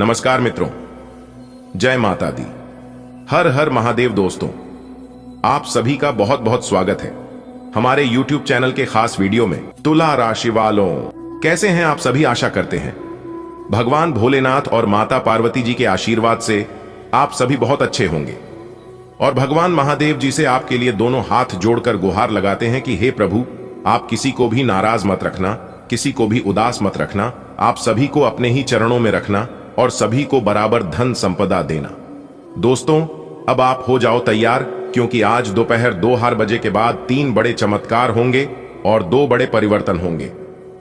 नमस्कार मित्रों, जय माता दी। हर हर महादेव। दोस्तों, आप सभी का बहुत बहुत स्वागत है हमारे YouTube चैनल के खास वीडियो में। तुला राशि वालों, कैसे हैं आप सभी? आशा करते हैं भगवान भोलेनाथ और माता पार्वती जी के आशीर्वाद से आप सभी बहुत अच्छे होंगे और भगवान महादेव जी से आपके लिए दोनों हाथ जोड़कर गुहार लगाते हैं कि हे प्रभु, आप किसी को भी नाराज मत रखना, किसी को भी उदास मत रखना, आप सभी को अपने ही चरणों में रखना और सभी को बराबर धन संपदा देना। दोस्तों, अब आप हो जाओ तैयार, क्योंकि आज दोपहर 2 बजे के बाद 3 बड़े चमत्कार होंगे और 2 बड़े परिवर्तन होंगे।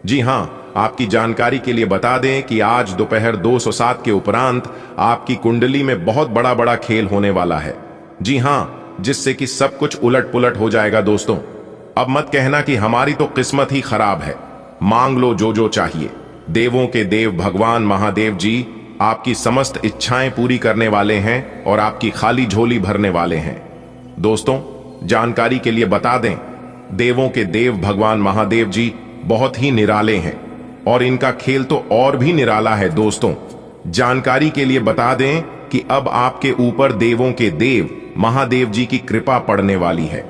जी हां, आपकी जानकारी के लिए बता दें कि आज दोपहर 2:07 के उपरांत आपकी कुंडली में बहुत बड़ा खेल होने वाला है। जी हां, जिससे कि सब कुछ उलट पुलट हो जाएगा। दोस्तों, अब मत कहना कि हमारी तो किस्मत ही खराब है। मांग लो जो चाहिए। देवों के देव भगवान महादेव जी आपकी समस्त इच्छाएं पूरी करने वाले हैं और आपकी खाली झोली भरने वाले हैं। दोस्तों, जानकारी के लिए बता दें, देवों के देव भगवान महादेव जी बहुत ही निराले हैं और इनका खेल तो और भी निराला है। दोस्तों, जानकारी के लिए बता दें कि अब आपके ऊपर देवों के देव महादेव जी की कृपा पड़ने वाली है।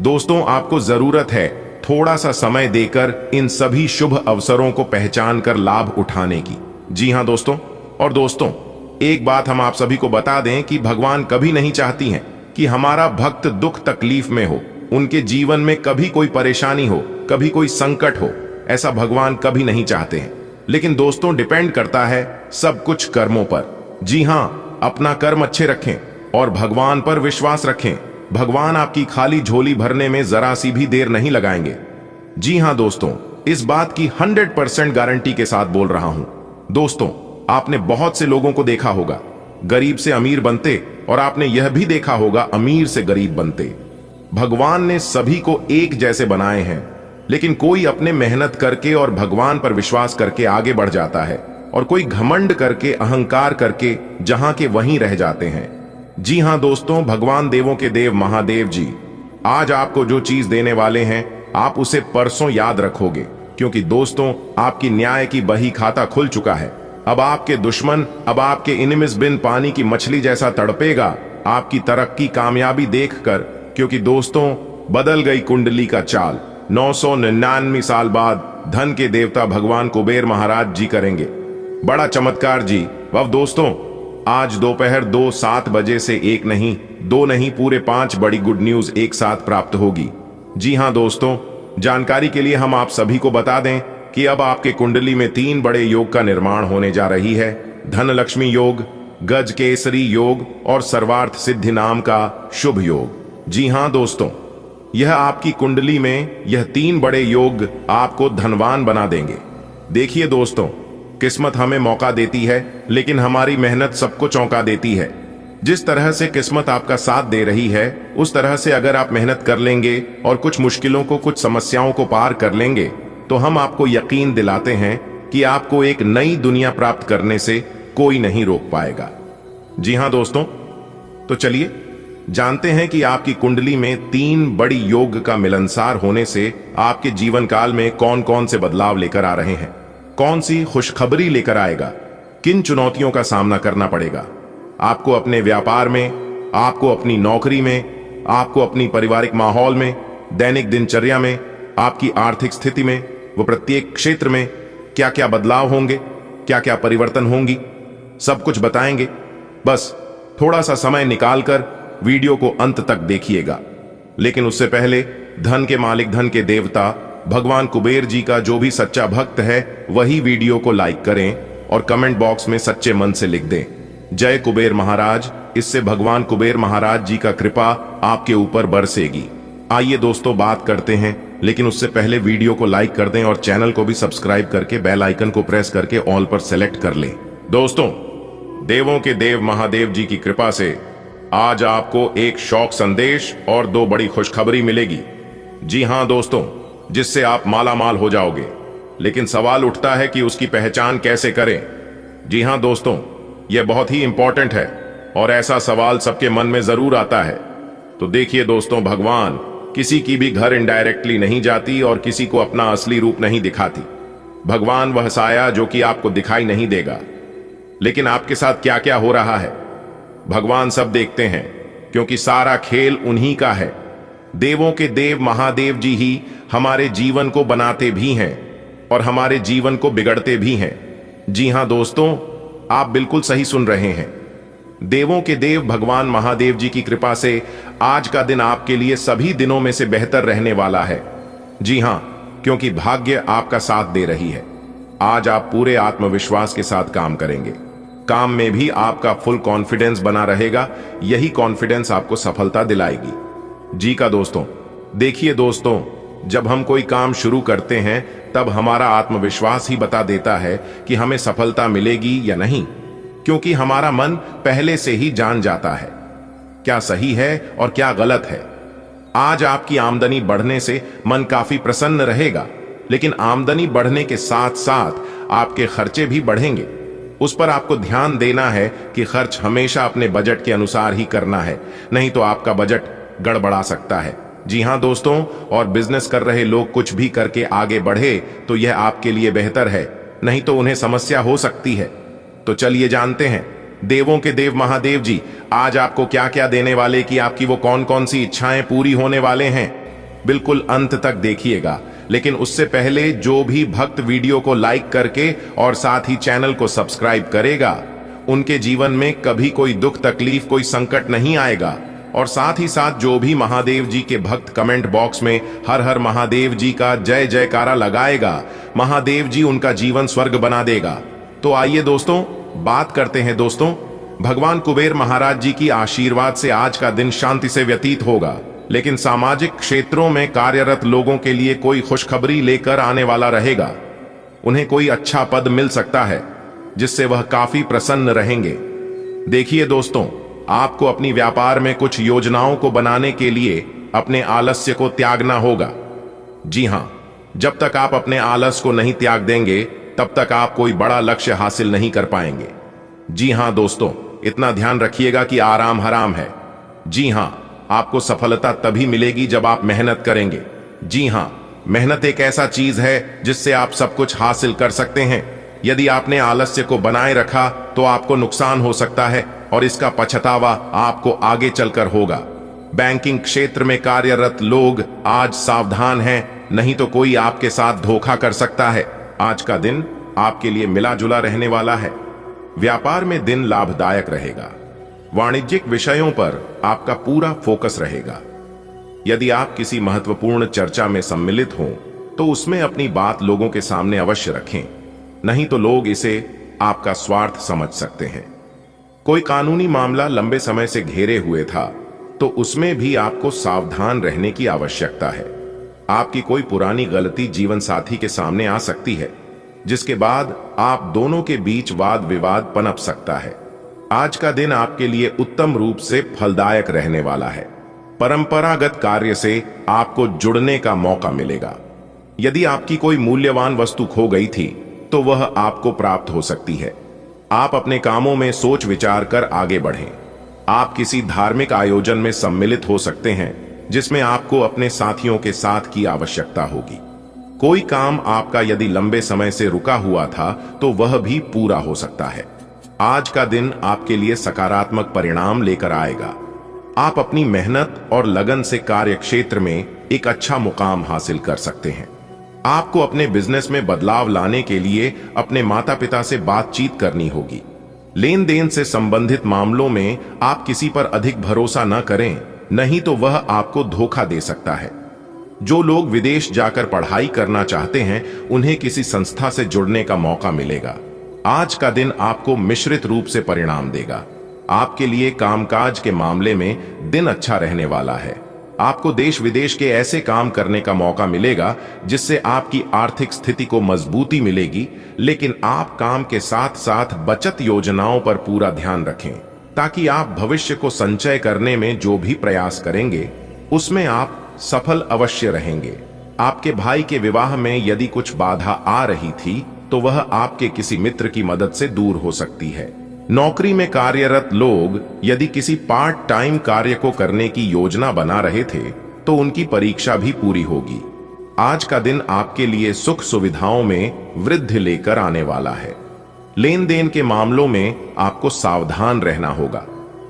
दोस्तों, आपको जरूरत है थोड़ा सा समय देकर इन सभी शुभ अवसरों को पहचान कर लाभ उठाने की। जी हां दोस्तों, और दोस्तों, एक बात हम आप सभी को बता दें कि भगवान कभी नहीं चाहती हैं कि हमारा भक्त दुख तकलीफ में हो, उनके जीवन में कभी कोई परेशानी हो, कभी कोई संकट हो। ऐसा भगवान कभी नहीं चाहते हैं। लेकिन दोस्तों, डिपेंड करता है सब कुछ कर्मों पर। जी हां, अपना कर्म अच्छे रखें और भगवान पर विश्वास रखें। भगवान आपकी खाली झोली भरने में जरा सी भी देर नहीं लगाएंगे। जी हां दोस्तों, इस बात की 100% गारंटी के साथ बोल रहा हूं। दोस्तों, आपने बहुत से लोगों को देखा होगा गरीब से अमीर बनते, और आपने यह भी देखा होगा अमीर से गरीब बनते। भगवान ने सभी को एक जैसे बनाए हैं, लेकिन कोई अपने मेहनत करके और भगवान पर विश्वास करके आगे बढ़ जाता है और कोई घमंड करके, अहंकार करके जहां के वहीं रह जाते हैं। जी हां दोस्तों, भगवान देवों के देव महादेव जी आज आपको जो चीज देने वाले हैं, आप उसे परसों याद रखोगे, क्योंकि दोस्तों, आपकी न्याय की बही खाता खुल चुका है। अब आपके दुश्मन, अब आपके इनिमिस बिन पानी की मछली जैसा तड़पेगा आपकी तरक्की कामयाबी देखकर, क्योंकि दोस्तों, बदल गई कुंडली का चाल। 999 साल बाद धन के देवता भगवान कुबेर महाराज जी करेंगे बड़ा चमत्कार जी। अब दोस्तों, आज दोपहर 2:07 बजे से 1 नहीं, 2 नहीं, पूरे 5 बड़ी गुड न्यूज एक साथ प्राप्त होगी। जी हां दोस्तों, जानकारी के लिए हम आप सभी को बता दें कि अब आपके कुंडली में 3 बड़े योग का निर्माण होने जा रही है। धन लक्ष्मी योग, गज केसरी योग और सर्वार्थ सिद्धि नाम का शुभ योग। जी हां दोस्तों, यह आपकी कुंडली में यह 3 बड़े योग आपको धनवान बना देंगे। देखिए दोस्तों, किस्मत हमें मौका देती है, लेकिन हमारी मेहनत सबको चौंका देती है। जिस तरह से किस्मत आपका साथ दे रही है, उस तरह से अगर आप मेहनत कर लेंगे और कुछ मुश्किलों को, कुछ समस्याओं को पार कर लेंगे, तो हम आपको यकीन दिलाते हैं कि आपको एक नई दुनिया प्राप्त करने से कोई नहीं रोक पाएगा। जी हां दोस्तों, तो चलिए जानते हैं कि आपकी कुंडली में 3 बड़ी योग का मिलनसार होने से आपके जीवन काल में कौन कौन से बदलाव लेकर आ रहे हैं, कौन सी खुशखबरी लेकर आएगा, किन चुनौतियों का सामना करना पड़ेगा आपको अपने व्यापार में, आपको अपनी नौकरी में, आपको अपनी पारिवारिक माहौल में, दैनिक दिनचर्या में, आपकी आर्थिक स्थिति में, वो प्रत्येक क्षेत्र में क्या क्या बदलाव होंगे, क्या क्या परिवर्तन होंगी, सब कुछ बताएंगे। बस थोड़ा सा समय निकालकर वीडियो को अंत तक देखिएगा। लेकिन उससे पहले धन के मालिक, धन के देवता भगवान कुबेर जी का जो भी सच्चा भक्त है, वही वीडियो को लाइक करें और कमेंट बॉक्स में सच्चे मन से लिख दें, जय कुबेर महाराज। इससे भगवान कुबेर महाराज जी का कृपा आपके ऊपर बरसेगी। आइए दोस्तों, बात करते हैं, लेकिन उससे पहले वीडियो को लाइक कर दें और चैनल को भी सब्सक्राइब करके बेल आइकन को प्रेस करके ऑल पर सेलेक्ट कर लें। दोस्तों, देवों के देव महादेव जी की कृपा से आज आपको एक शौक संदेश और 2 बड़ी खुशखबरी मिलेगी। जी हां दोस्तों, जिससे आप माला माल हो जाओगे। लेकिन सवाल उठता है कि उसकी पहचान कैसे करें। जी हां दोस्तों, यह बहुत ही इंपॉर्टेंट है और ऐसा सवाल सबके मन में जरूर आता है। तो देखिए दोस्तों, भगवान किसी की भी घर इनडायरेक्टली नहीं जाती और किसी को अपना असली रूप नहीं दिखाती। भगवान वह साया जो कि आपको दिखाई नहीं देगा, लेकिन आपके साथ क्या क्या हो रहा है भगवान सब देखते हैं, क्योंकि सारा खेल उन्हीं का है। देवों के देव महादेव जी ही हमारे जीवन को बनाते भी हैं और हमारे जीवन को बिगड़ते भी हैं। जी हां दोस्तों, आप बिल्कुल सही सुन रहे हैं। देवों के देव भगवान महादेव जी की कृपा से आज का दिन आपके लिए सभी दिनों में से बेहतर रहने वाला है। जी हां, क्योंकि भाग्य आपका साथ दे रही है। आज आप पूरे आत्मविश्वास के साथ काम करेंगे। काम में भी आपका फुल कॉन्फिडेंस बना रहेगा। यही कॉन्फिडेंस आपको सफलता दिलाएगी। जी का दोस्तों, देखिए दोस्तों, जब हम कोई काम शुरू करते हैं तब हमारा आत्मविश्वास ही बता देता है कि हमें सफलता मिलेगी या नहीं, क्योंकि हमारा मन पहले से ही जान जाता है क्या सही है और क्या गलत है। आज आपकी आमदनी बढ़ने से मन काफी प्रसन्न रहेगा, लेकिन आमदनी बढ़ने के साथ साथ आपके खर्चे भी बढ़ेंगे। उस पर आपको ध्यान देना है कि खर्च हमेशा अपने बजट के अनुसार ही करना है, नहीं तो आपका बजट गड़बड़ा सकता है। जी हां दोस्तों, और बिजनेस कर रहे लोग कुछ भी करके आगे बढ़े तो यह आपके लिए बेहतर है, नहीं तो उन्हें समस्या हो सकती है। तो चलिए जानते हैं देवों के देव महादेव जी आज आपको क्या क्या देने वाले, कि आपकी वो कौन कौन सी इच्छाएं पूरी होने वाले हैं। बिल्कुल अंत तक देखिएगा, लेकिन उससे पहले जो भी भक्त वीडियो को लाइक करके और साथ ही चैनल को सब्सक्राइब करेगा, उनके जीवन में कभी कोई दुख तकलीफ कोई संकट नहीं आएगा। और साथ ही साथ जो भी महादेव जी के भक्त कमेंट बॉक्स में हर हर महादेव जी का जय जयकारा लगाएगा, महादेव जी उनका जीवन स्वर्ग बना देगा। तो आइए दोस्तों बात करते हैं दोस्तों, भगवान कुबेर महाराज जी की आशीर्वाद से आज का दिन शांति से व्यतीत होगा, लेकिन सामाजिक क्षेत्रों में कार्यरत लोगों के लिए कोई खुशखबरी लेकर आने वाला रहेगा। उन्हें कोई अच्छा पद मिल सकता है जिससे वह काफी प्रसन्न रहेंगे। देखिए दोस्तों, आपको अपनी व्यापार में कुछ योजनाओं को बनाने के लिए अपने आलस्य को त्यागना होगा। जी हां, जब तक आप अपने आलस को नहीं त्याग देंगे तब तक आप कोई बड़ा लक्ष्य हासिल नहीं कर पाएंगे। जी हां दोस्तों, इतना ध्यान रखिएगा कि आराम हराम है। जी हां, आपको सफलता तभी मिलेगी जब आप मेहनत करेंगे। जी हां, मेहनत एक ऐसा चीज है जिससे आप सब कुछ हासिल कर सकते हैं। यदि आपने आलस्य को बनाए रखा तो आपको नुकसान हो सकता है और इसका पछतावा आपको आगे चलकर होगा। बैंकिंग क्षेत्र में कार्यरत लोग आज सावधान हैं, नहीं तो कोई आपके साथ धोखा कर सकता है। आज का दिन आपके लिए मिला जुला रहने वाला है। व्यापार में दिन लाभदायक रहेगा। वाणिज्यिक विषयों पर आपका पूरा फोकस रहेगा। यदि आप किसी महत्वपूर्ण चर्चा में सम्मिलित हों तो उसमें अपनी बात लोगों के सामने अवश्य रखें, नहीं तो लोग इसे आपका स्वार्थ समझ सकते हैं। कोई कानूनी मामला लंबे समय से घेरे हुए था तो उसमें भी आपको सावधान रहने की आवश्यकता है। आपकी कोई पुरानी गलती जीवन साथी के सामने आ सकती है, जिसके बाद आप दोनों के बीच वाद विवाद पनप सकता है। आज का दिन आपके लिए उत्तम रूप से फलदायक रहने वाला है। परंपरागत कार्य से आपको जुड़ने का मौका मिलेगा। यदि आपकी कोई मूल्यवान वस्तु खो गई थी तो वह आपको प्राप्त हो सकती है। आप अपने कामों में सोच विचार कर आगे बढ़ें। आप किसी धार्मिक आयोजन में सम्मिलित हो सकते हैं जिसमें आपको अपने साथियों के साथ की आवश्यकता होगी। कोई काम आपका यदि लंबे समय से रुका हुआ था तो वह भी पूरा हो सकता है। आज का दिन आपके लिए सकारात्मक परिणाम लेकर आएगा। आप अपनी मेहनत और लगन से कार्य क्षेत्र में एक अच्छा मुकाम हासिल कर सकते हैं। आपको अपने बिजनेस में बदलाव लाने के लिए अपने माता पिता से बातचीत करनी होगी। लेन देन से संबंधित मामलों में आप किसी पर अधिक भरोसा न करें, नहीं तो वह आपको धोखा दे सकता है। जो लोग विदेश जाकर पढ़ाई करना चाहते हैं उन्हें किसी संस्था से जुड़ने का मौका मिलेगा। आज का दिन आपको मिश्रित रूप से परिणाम देगा। आपके लिए कामकाज के मामले में दिन अच्छा रहने वाला है। आपको देश विदेश के ऐसे काम करने का मौका मिलेगा जिससे आपकी आर्थिक स्थिति को मजबूती मिलेगी, लेकिन आप काम के साथ साथ बचत योजनाओं पर पूरा ध्यान रखें ताकि आप भविष्य को संचय करने में जो भी प्रयास करेंगे उसमें आप सफल अवश्य रहेंगे। आपके भाई के विवाह में यदि कुछ बाधा आ रही थी तो वह आपके किसी मित्र की मदद से दूर हो सकती है। नौकरी में कार्यरत लोग यदि किसी पार्ट टाइम कार्य को करने की योजना बना रहे थे तो उनकी परीक्षा भी पूरी होगी। आज का दिन आपके लिए सुख सुविधाओं में वृद्धि लेकर आने वाला है। लेन देन के मामलों में आपको सावधान रहना होगा।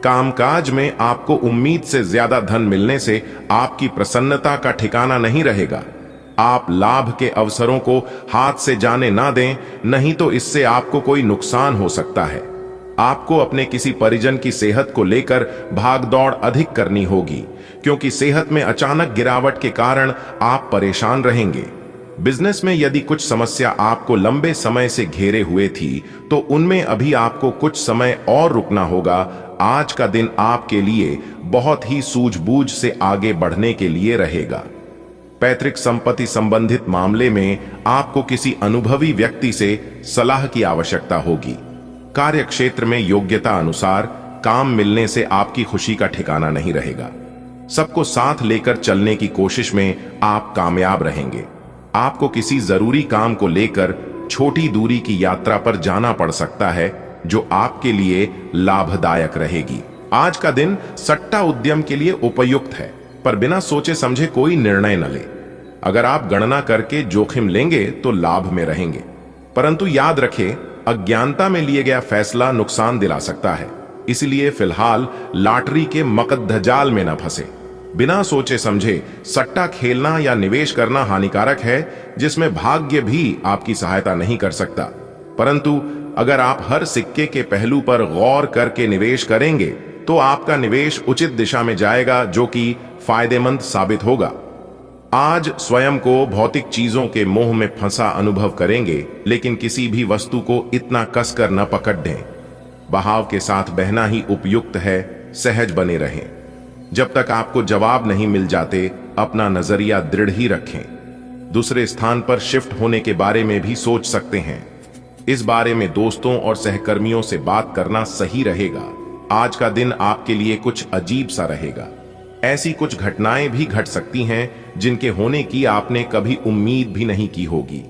कामकाज में आपको उम्मीद से ज्यादा धन मिलने से आपकी प्रसन्नता का ठिकाना नहीं रहेगा। आप लाभ के अवसरों को हाथ से जाने ना दें, नहीं तो इससे आपको कोई नुकसान हो सकता है। आपको अपने किसी परिजन की सेहत को लेकर भागदौड़ अधिक करनी होगी, क्योंकि सेहत में अचानक गिरावट के कारण आप परेशान रहेंगे। बिजनेस में यदि कुछ समस्या आपको लंबे समय से घेरे हुए थी, तो उनमें अभी आपको कुछ समय और रुकना होगा। आज का दिन आपके लिए बहुत ही सूझबूझ से आगे बढ़ने के लिए रहेगा। पैतृक संपत्ति संबंधित मामले में आपको किसी अनुभवी व्यक्ति से सलाह की आवश्यकता होगी। कार्य क्षेत्र में योग्यता अनुसार काम मिलने से आपकी खुशी का ठिकाना नहीं रहेगा। सबको साथ लेकर चलने की कोशिश में आप कामयाब रहेंगे। आपको किसी जरूरी काम को लेकर छोटी दूरी की यात्रा पर जाना पड़ सकता है, जो आपके लिए लाभदायक रहेगी। आज का दिन सट्टा उद्यम के लिए उपयुक्त है, पर बिना सोचे समझे कोई निर्णय न ले। अगर आप गणना करके जोखिम लेंगे तो लाभ में रहेंगे, परंतु याद रखें, अज्ञानता में लिए गया फैसला नुकसान दिला सकता है। इसलिए फिलहाल लॉटरी के मकद्दजाल में न फंसे। बिना सोचे समझे सट्टा खेलना या निवेश करना हानिकारक है, जिसमें भाग्य भी आपकी सहायता नहीं कर सकता। परंतु अगर आप हर सिक्के के पहलू पर गौर करके निवेश करेंगे तो आपका निवेश उचित दिशा में जाएगा, जो कि फायदेमंद साबित होगा। आज स्वयं को भौतिक चीजों के मोह में फंसा अनुभव करेंगे, लेकिन किसी भी वस्तु को इतना कसकर न पकड़ दें। बहाव के साथ बहना ही उपयुक्त है। सहज बने रहें। जब तक आपको जवाब नहीं मिल जाते, अपना नजरिया दृढ़ ही रखें। दूसरे स्थान पर शिफ्ट होने के बारे में भी सोच सकते हैं। इस बारे में दोस्तों और सहकर्मियों से बात करना सही रहेगा। आज का दिन आपके लिए कुछ अजीब सा रहेगा। ऐसी कुछ घटनाएं भी घट सकती हैं जिनके होने की आपने कभी उम्मीद भी नहीं की होगी।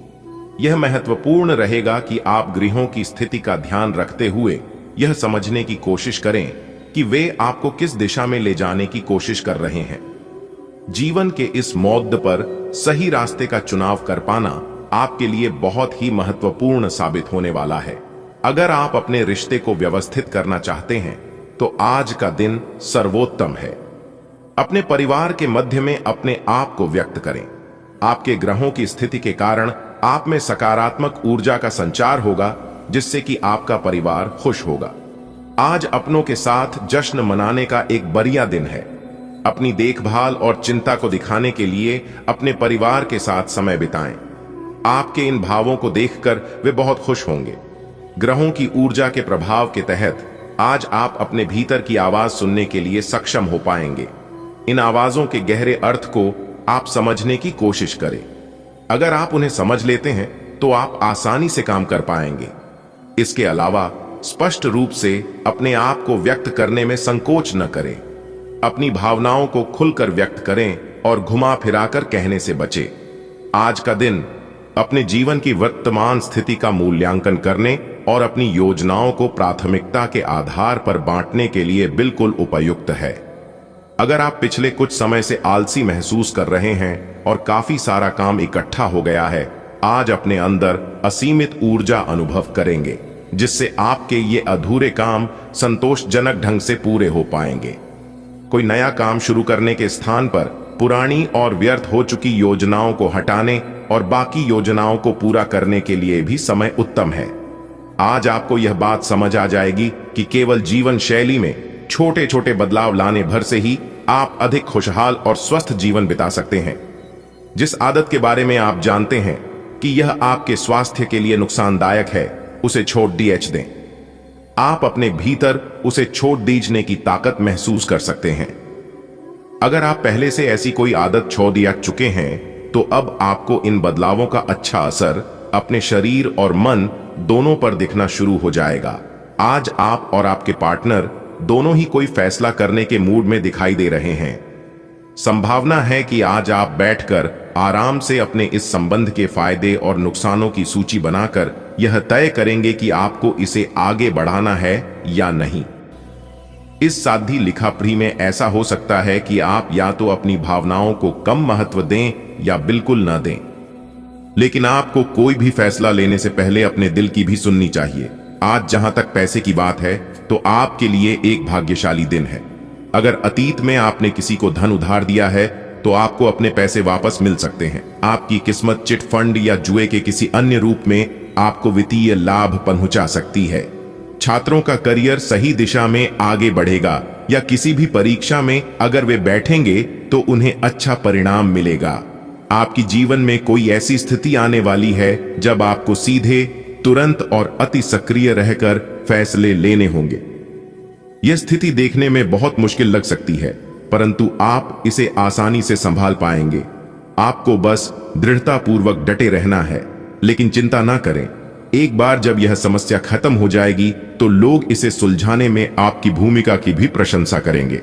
यह महत्वपूर्ण रहेगा कि आप गृहों की स्थिति का ध्यान रखते हुए यह समझने की कोशिश करें कि वे आपको किस दिशा में ले जाने की कोशिश कर रहे हैं। जीवन के इस मोड़ पर सही रास्ते का चुनाव कर पाना आपके लिए बहुत ही महत्वपूर्ण साबित होने वाला है। अगर आप अपने रिश्ते को व्यवस्थित करना चाहते हैं तो आज का दिन सर्वोत्तम है। अपने परिवार के मध्य में अपने आप को व्यक्त करें। आपके ग्रहों की स्थिति के कारण आप में सकारात्मक ऊर्जा का संचार होगा, जिससे कि आपका परिवार खुश होगा। आज अपनों के साथ जश्न मनाने का एक बढ़िया दिन है। अपनी देखभाल और चिंता को दिखाने के लिए अपने परिवार के साथ समय बिताएं। आपके इन भावों को देखकर वे बहुत खुश होंगे। ग्रहों की ऊर्जा के प्रभाव के तहत आज आप अपने भीतर की आवाज सुनने के लिए सक्षम हो पाएंगे। इन आवाजों के गहरे अर्थ को आप समझने की कोशिश करें। अगर आप उन्हें समझ लेते हैं तो आप आसानी से काम कर पाएंगे। इसके अलावा स्पष्ट रूप से अपने आप को व्यक्त करने में संकोच न करें। अपनी भावनाओं को खुलकर व्यक्त करें और घुमा फिराकर कहने से बचें। आज का दिन अपने जीवन की वर्तमान स्थिति का मूल्यांकन करने और अपनी योजनाओं को प्राथमिकता के आधार पर बांटने के लिए बिल्कुल उपयुक्त है। अगर आप पिछले कुछ समय से आलसी महसूस कर रहे हैं और काफी सारा काम इकट्ठा हो गया है, आज अपने अंदर असीमित ऊर्जा अनुभव करेंगे, जिससे आपके ये अधूरे काम संतोषजनक ढंग से पूरे हो पाएंगे। कोई नया काम शुरू करने के स्थान पर पुरानी और व्यर्थ हो चुकी योजनाओं को हटाने और बाकी योजनाओं को पूरा करने के लिए भी समय उत्तम है। आज आपको यह बात समझ आ जाएगी कि केवल जीवन शैली में छोटे छोटे बदलाव लाने भर से ही आप अधिक खुशहाल और स्वस्थ जीवन बिता सकते हैं। जिस आदत के बारे में आप जानते हैं कि यह आपके स्वास्थ्य के लिए नुकसानदायक है, उसे छोड़ दें। आप अपने भीतर उसे छोड़ दीजने की ताकत महसूस कर सकते हैं। अगर आप पहले से ऐसी कोई आदत छोड़ दिया चुके हैं, तो अब आपको इन बदलावों का अच्छा असर अपने शरीर और मन दोनों पर दिखना शुरू हो जाएगा। आज आप और आपके पार्टनर दोनों ही कोई फैसला करने के मूड में दिखाई दे रहे हैं। संभावना है कि आज आप बैठकर आराम से अपने इस संबंध के फायदे और नुकसानों की सूची बनाकर यह तय करेंगे कि आपको इसे आगे बढ़ाना है या नहीं। इस साधी लिखापढ़ी में ऐसा हो सकता है कि आप या तो अपनी भावनाओं को कम महत्व दें या बिल्कुल न दें। लेकिन आपको कोई भी फैसला लेने से पहले अपने दिल की भी सुननी चाहिए। आज जहां तक पैसे की बात है तो आपके लिए एक भाग्यशाली दिन है। अगर अतीत में आपने किसी को धन उधार दिया है तो आपको अपने पैसे वापस मिल सकते हैं। आपकी किस्मत चिट फंड या जुए के किसी अन्य रूप में आपको वित्तीय लाभ पहुंचा सकती है। छात्रों का करियर सही दिशा में आगे बढ़ेगा या किसी भी परीक्षा में अगर वे बैठेंगे तो उन्हें अच्छा परिणाम मिलेगा। आपकी जीवन में कोई ऐसी स्थिति आने वाली है जब आपको सीधे, तुरंत और अति सक्रिय रहकर फैसले लेने होंगे। यह स्थिति देखने में बहुत मुश्किल लग सकती है, परंतु आप इसे आसानी से संभाल पाएंगे। आपको बस दृढ़तापूर्वक डटे रहना है। लेकिन चिंता ना करें, एक बार जब यह समस्या खत्म हो जाएगी तो लोग इसे सुलझाने में आपकी भूमिका की भी प्रशंसा करेंगे।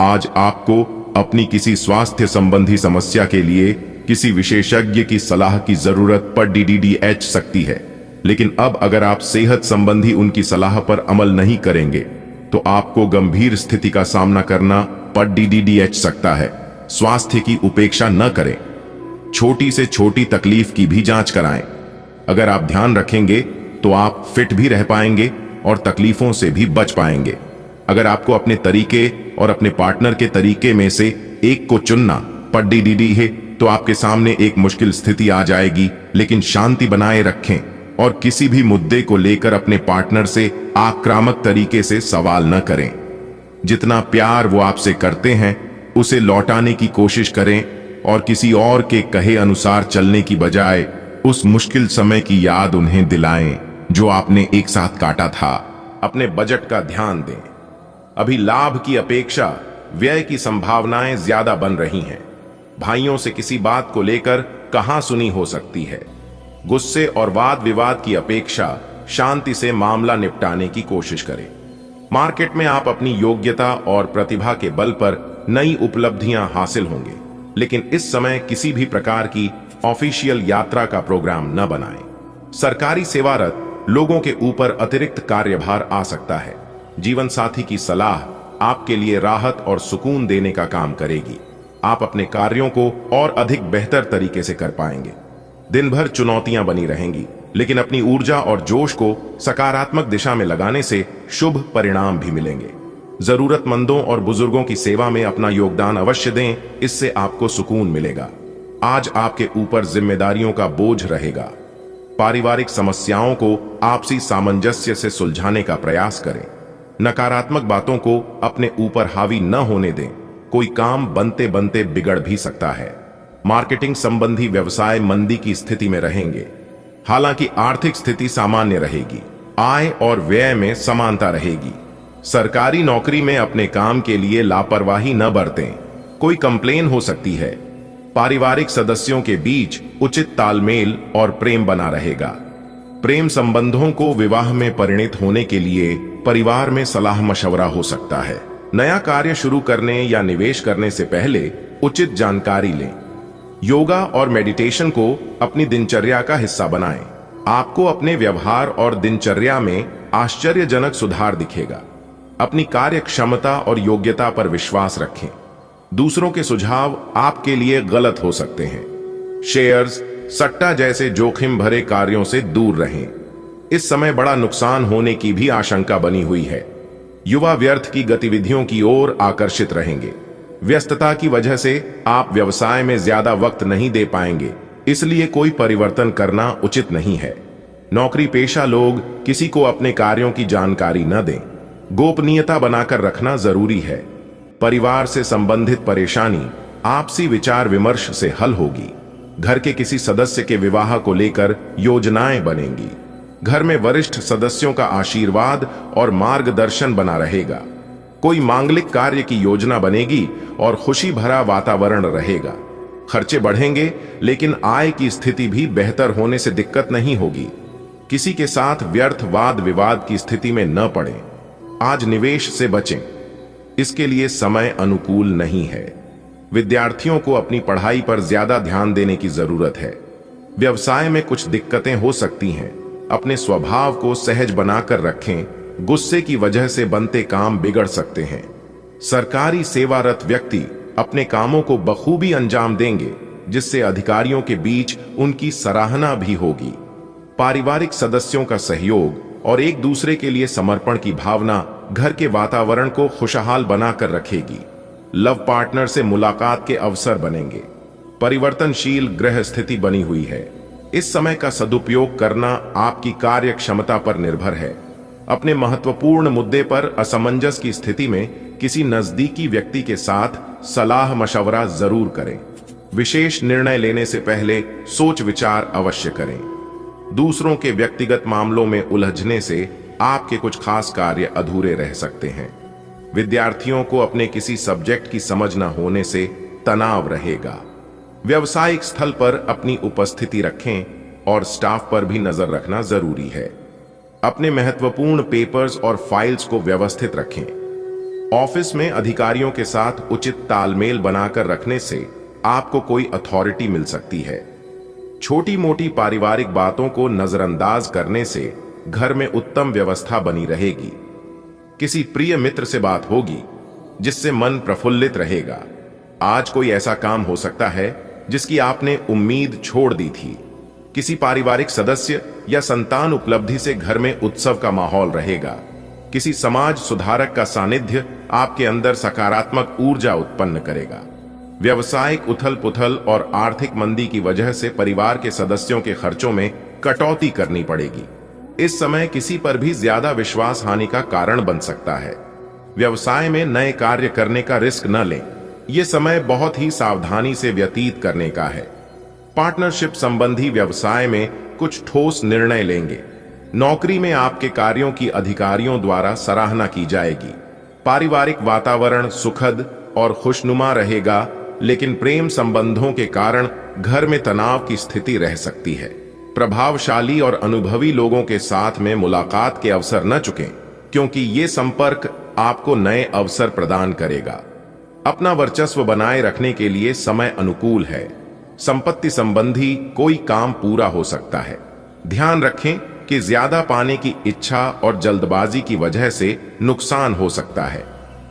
आज आपको अपनी किसी स्वास्थ्य संबंधी समस्या के लिए किसी विशेषज्ञ की सलाह की जरूरत पड़ DDDH सकती है, लेकिन अब अगर आप सेहत संबंधी उनकी सलाह पर अमल नहीं करेंगे तो आपको गंभीर स्थिति का सामना करना पड़ DDDH सकता है। स्वास्थ्य की उपेक्षा न करें, छोटी से छोटी तकलीफ की भी जांच कराएं। अगर आप ध्यान रखेंगे तो आप फिट भी रह पाएंगे और तकलीफों से भी बच पाएंगे। अगर आपको अपने तरीके और अपने पार्टनर के तरीके में से एक को चुनना पड़ DDD है तो आपके सामने एक मुश्किल स्थिति आ जाएगी, लेकिन शांति बनाए रखें और किसी भी मुद्दे को लेकर अपने पार्टनर से आक्रामक तरीके से सवाल न करें। जितना प्यार वो आपसे करते हैं उसे लौटाने की कोशिश करें और किसी और के कहे अनुसार चलने की बजाय उस मुश्किल समय की याद उन्हें दिलाएं जो आपने एक साथ काटा था। अपने बजट का ध्यान दें। अभी लाभ की अपेक्षा व्यय की संभावनाएं ज्यादा बन रही हैं। भाइयों से किसी बात को लेकर कहां सुनी हो सकती है। गुस्से और वाद विवाद की अपेक्षा शांति से मामला निपटाने की कोशिश करें। मार्केट में आप अपनी योग्यता और प्रतिभा के बल पर नई उपलब्धियां हासिल होंगे, लेकिन इस समय किसी भी प्रकार की ऑफिशियल यात्रा का प्रोग्राम न बनाएं। सरकारी सेवारत लोगों के ऊपर अतिरिक्त कार्यभार आ सकता है। जीवन साथी की सलाह आपके लिए राहत और सुकून देने का काम करेगी। आप अपने कार्यों को और अधिक बेहतर तरीके से कर पाएंगे। दिन भर चुनौतियां बनी रहेंगी, लेकिन अपनी ऊर्जा और जोश को सकारात्मक दिशा में लगाने से शुभ परिणाम भी मिलेंगे। जरूरतमंदों और बुजुर्गों की सेवा में अपना योगदान अवश्य दें, इससे आपको सुकून मिलेगा। आज आपके ऊपर जिम्मेदारियों का बोझ रहेगा। पारिवारिक समस्याओं को आपसी सामंजस्य से सुलझाने का प्रयास करें। नकारात्मक बातों को अपने ऊपर हावी न होने दें। कोई काम बनते बनते बिगड़ भी सकता है। मार्केटिंग संबंधी व्यवसाय मंदी की स्थिति में रहेंगे, हालांकि आर्थिक स्थिति सामान्य रहेगी। आय और व्यय में समानता रहेगी। सरकारी नौकरी में अपने काम के लिए लापरवाही न बरतें, कोई कंप्लेन हो सकती है। पारिवारिक सदस्यों के बीच उचित तालमेल और प्रेम बना रहेगा। प्रेम संबंधों को विवाह में परिणत होने के लिए परिवार में सलाह मशवरा हो सकता है। नया कार्य शुरू करने या निवेश करने से पहले उचित जानकारी लें। योगा और मेडिटेशन को अपनी दिनचर्या का हिस्सा बनाएं। आपको अपने व्यवहार और दिनचर्या में आश्चर्यजनक सुधार दिखेगा। अपनी कार्य क्षमता और योग्यता पर विश्वास रखें। दूसरों के सुझाव आपके लिए गलत हो सकते हैं। शेयर्स, सट्टा जैसे जोखिम भरे कार्यों से दूर रहें। इस समय बड़ा नुकसान होने की भी आशंका बनी हुई है। युवा व्यर्थ की गतिविधियों की ओर आकर्षित रहेंगे। व्यस्तता की वजह से आप व्यवसाय में ज्यादा वक्त नहीं दे पाएंगे, इसलिए कोई परिवर्तन करना उचित नहीं है। नौकरी पेशा लोग किसी को अपने कार्यों की जानकारी न दें। गोपनीयता बनाकर रखना जरूरी है। परिवार से संबंधित परेशानी आपसी विचार विमर्श से हल होगी। घर के किसी सदस्य के विवाह को लेकर योजनाएं बनेंगी। घर में वरिष्ठ सदस्यों का आशीर्वाद और मार्गदर्शन बना रहेगा। कोई मांगलिक कार्य की योजना बनेगी और खुशी भरा वातावरण रहेगा। खर्चे बढ़ेंगे, लेकिन आय की स्थिति भी बेहतर होने से दिक्कत नहीं होगी। किसी के साथ व्यर्थ वाद विवाद की स्थिति में न पड़ें। आज निवेश से बचें, इसके लिए समय अनुकूल नहीं है। विद्यार्थियों को अपनी पढ़ाई पर ज्यादा ध्यान देने की जरूरत है। व्यवसाय में कुछ दिक्कतें हो सकती हैं। अपने स्वभाव को सहज बनाकर रखें। गुस्से की वजह से बनते काम बिगड़ सकते हैं। सरकारी सेवारत व्यक्ति अपने कामों को बखूबी अंजाम देंगे, जिससे अधिकारियों के बीच उनकी सराहना भी होगी। पारिवारिक सदस्यों का सहयोग और एक दूसरे के लिए समर्पण की भावना घर के वातावरण को खुशहाल बनाकर रखेगी। लव पार्टनर से मुलाकात के अवसर बनेंगे। परिवर्तनशील ग्रह स्थिति बनी हुई है। इस समय का सदुपयोग करना आपकी कार्य क्षमता पर निर्भर है। अपने महत्वपूर्ण मुद्दे पर असमंजस की स्थिति में किसी नजदीकी व्यक्ति के साथ सलाह मशवरा जरूर करें। विशेष निर्णय लेने से पहले सोच विचार अवश्य करें। दूसरों के व्यक्तिगत मामलों में उलझने से आपके कुछ खास कार्य अधूरे रह सकते हैं। विद्यार्थियों को अपने किसी सब्जेक्ट की समझ न होने से तनाव रहेगा। व्यावसायिक स्थल पर अपनी उपस्थिति रखें और स्टाफ पर भी नजर रखना जरूरी है। अपने महत्वपूर्ण पेपर्स और फाइल्स को व्यवस्थित रखें। ऑफिस में अधिकारियों के साथ उचित तालमेल बनाकर रखने से आपको कोई अथॉरिटी मिल सकती है। छोटी मोटी पारिवारिक बातों को नजरअंदाज करने से घर में उत्तम व्यवस्था बनी रहेगी। किसी प्रिय मित्र से बात होगी जिससे मन प्रफुल्लित रहेगा। आज कोई ऐसा काम हो सकता है जिसकी आपने उम्मीद छोड़ दी थी। किसी पारिवारिक सदस्य या संतान उपलब्धि से घर में उत्सव का माहौल रहेगा। किसी समाज सुधारक का सानिध्य आपके अंदर सकारात्मक ऊर्जा उत्पन्न करेगा। व्यवसायिक उथल पुथल और आर्थिक मंदी की वजह से परिवार के सदस्यों के खर्चों में कटौती करनी पड़ेगी। इस समय किसी पर भी ज्यादा विश्वास हानि का कारण बन सकता है। व्यवसाय में नए कार्य करने का रिस्क न लें। यह समय बहुत ही सावधानी से व्यतीत करने का है। पार्टनरशिप संबंधी व्यवसाय में कुछ ठोस निर्णय लेंगे। नौकरी में आपके कार्यों की अधिकारियों द्वारा सराहना की जाएगी। पारिवारिक वातावरण सुखद और खुशनुमा रहेगा, लेकिन प्रेम संबंधों के कारण घर में तनाव की स्थिति रह सकती है। प्रभावशाली और अनुभवी लोगों के साथ में मुलाकात के अवसर न चुकें, क्योंकि ये संपर्क आपको नए अवसर प्रदान करेगा। अपना वर्चस्व बनाए रखने के लिए समय अनुकूल है। संपत्ति संबंधी कोई काम पूरा हो सकता है। ध्यान रखें कि ज्यादा पाने की इच्छा और जल्दबाजी की वजह से नुकसान हो सकता है,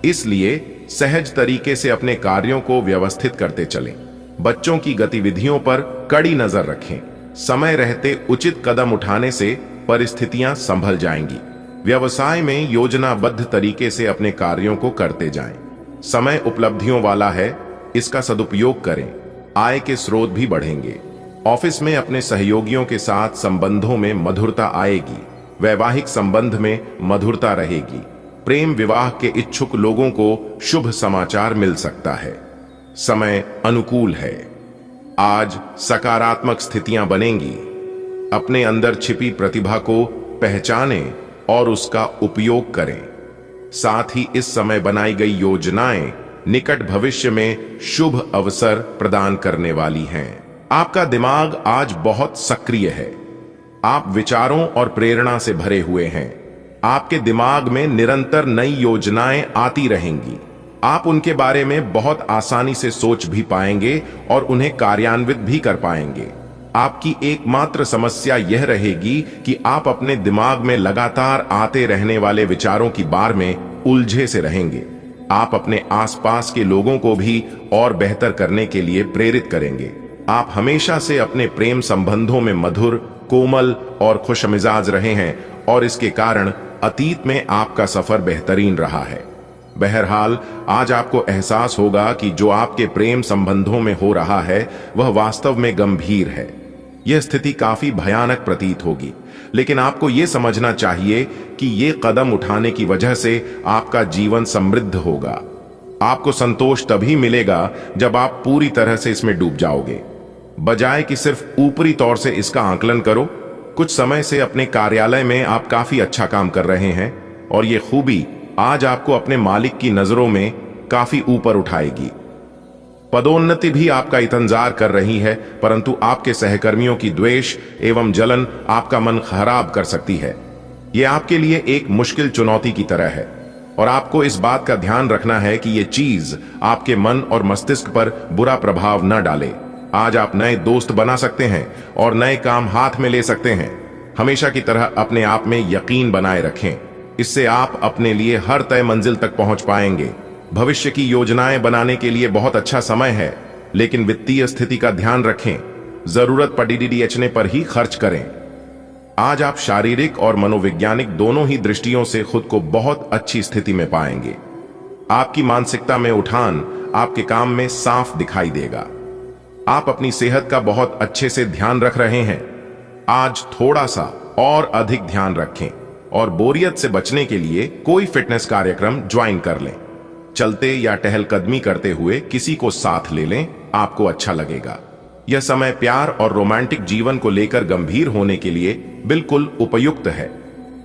इसलिए सहज तरीके से अपने कार्यों को व्यवस्थित करते चलें। बच्चों की गतिविधियों पर कड़ी नजर रखें। समय रहते उचित कदम उठाने से परिस्थितियां संभल जाएंगी। व्यवसाय में योजनाबद्ध तरीके से अपने कार्यों को करते जाएं। समय उपलब्धियों वाला है, इसका सदुपयोग करें। आय के स्रोत भी बढ़ेंगे। ऑफिस में अपने सहयोगियों के साथ संबंधों में मधुरता आएगी। वैवाहिक संबंध में मधुरता रहेगी। प्रेम विवाह के इच्छुक लोगों को शुभ समाचार मिल सकता है। समय अनुकूल है। आज सकारात्मक स्थितियां बनेंगी। अपने अंदर छिपी प्रतिभा को पहचानें और उसका उपयोग करें। साथ ही इस समय बनाई गई योजनाएं निकट भविष्य में शुभ अवसर प्रदान करने वाली हैं। आपका दिमाग आज बहुत सक्रिय है। आप विचारों और प्रेरणा से भरे हुए हैं। आपके दिमाग में निरंतर नई योजनाएं आती रहेंगी। आप उनके बारे में बहुत आसानी से सोच भी पाएंगे और उन्हें कार्यान्वित भी कर पाएंगे। आपकी एकमात्र समस्या यह रहेगी कि आप अपने दिमाग में लगातार आते रहने वाले विचारों की बार में उलझे से रहेंगे। आप अपने आसपास के लोगों को भी और बेहतर करने के लिए प्रेरित करेंगे। आप हमेशा से अपने प्रेम संबंधों में मधुर, कोमल और खुशमिजाज रहे हैं और इसके कारण अतीत में आपका सफर बेहतरीन रहा है। बहरहाल आज आपको एहसास होगा कि जो आपके प्रेम संबंधों में हो रहा है वह वास्तव में गंभीर है। यह स्थिति काफी भयानक प्रतीत होगी, लेकिन आपको यह समझना चाहिए कि यह कदम उठाने की वजह से आपका जीवन समृद्ध होगा। आपको संतोष तभी मिलेगा जब आप पूरी तरह से इसमें डूब जाओगे। बजाय कि सिर्फ ऊपरी तौर से इसका आकलन करो, कुछ समय से अपने कार्यालय में आप काफी अच्छा काम कर रहे हैं और यह खूबी आज आपको अपने मालिक की नजरों में काफी ऊपर उठाएगी। पदोन्नति भी आपका इंतजार कर रही है, परंतु आपके सहकर्मियों की द्वेष एवं जलन आपका मन खराब कर सकती है। यह आपके लिए एक मुश्किल चुनौती की तरह है और आपको इस बात का ध्यान रखना है कि यह चीज आपके मन और मस्तिष्क पर बुरा प्रभाव न डाले। आज आप नए दोस्त बना सकते हैं और नए काम हाथ में ले सकते हैं। हमेशा की तरह अपने आप में यकीन बनाए रखें। इससे आप अपने लिए हर तय मंजिल तक पहुंच पाएंगे। भविष्य की योजनाएं बनाने के लिए बहुत अच्छा समय है, लेकिन वित्तीय स्थिति का ध्यान रखें। जरूरत पड़ने पर ही खर्च करें। आज आप शारीरिक और मनोवैज्ञानिक दोनों ही दृष्टियों से खुद को बहुत अच्छी स्थिति में पाएंगे। आपकी मानसिकता में उठान आपके काम में साफ दिखाई देगा। आप अपनी सेहत का बहुत अच्छे से ध्यान रख रहे हैं। आज थोड़ा सा और अधिक ध्यान रखें और बोरियत से बचने के लिए कोई फिटनेस कार्यक्रम ज्वाइन कर लें। चलते या टहलकदमी करते हुए किसी को साथ ले लें, आपको अच्छा लगेगा। यह समय प्यार और रोमांटिक जीवन को लेकर गंभीर होने के लिए बिल्कुल उपयुक्त है।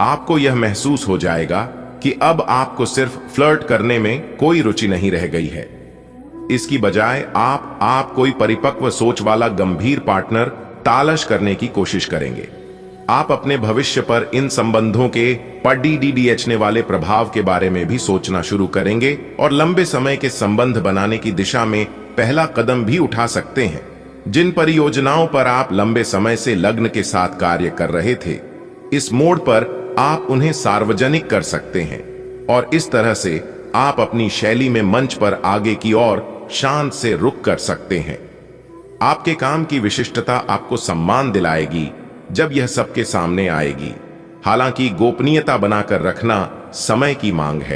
आपको यह महसूस हो जाएगा कि अब आपको सिर्फ फ्लर्ट करने में कोई रुचि नहीं रह गई है। इसकी बजाय आप कोई परिपक्व सोच वाला गंभीर पार्टनर तलाश करने की कोशिश करेंगे। आप अपने भविष्य पर इन संबंधों के पड़ने वाले प्रभाव के बारे में भी सोचना शुरू करेंगे और लंबे समय के संबंध बनाने की दिशा में पहला कदम भी उठा सकते हैं। जिन परियोजनाओं पर आप लंबे समय से लग्न के साथ कार्य कर रहे थे, इस मोड़ पर आप उन्हें सार्वजनिक कर सकते हैं और इस तरह से आप अपनी शैली में मंच पर आगे की ओर शांत से रुक कर सकते हैं। आपके काम की विशिष्टता आपको सम्मान दिलाएगी जब यह सबके सामने आएगी। हालांकि गोपनीयता बनाकर रखना समय की मांग है।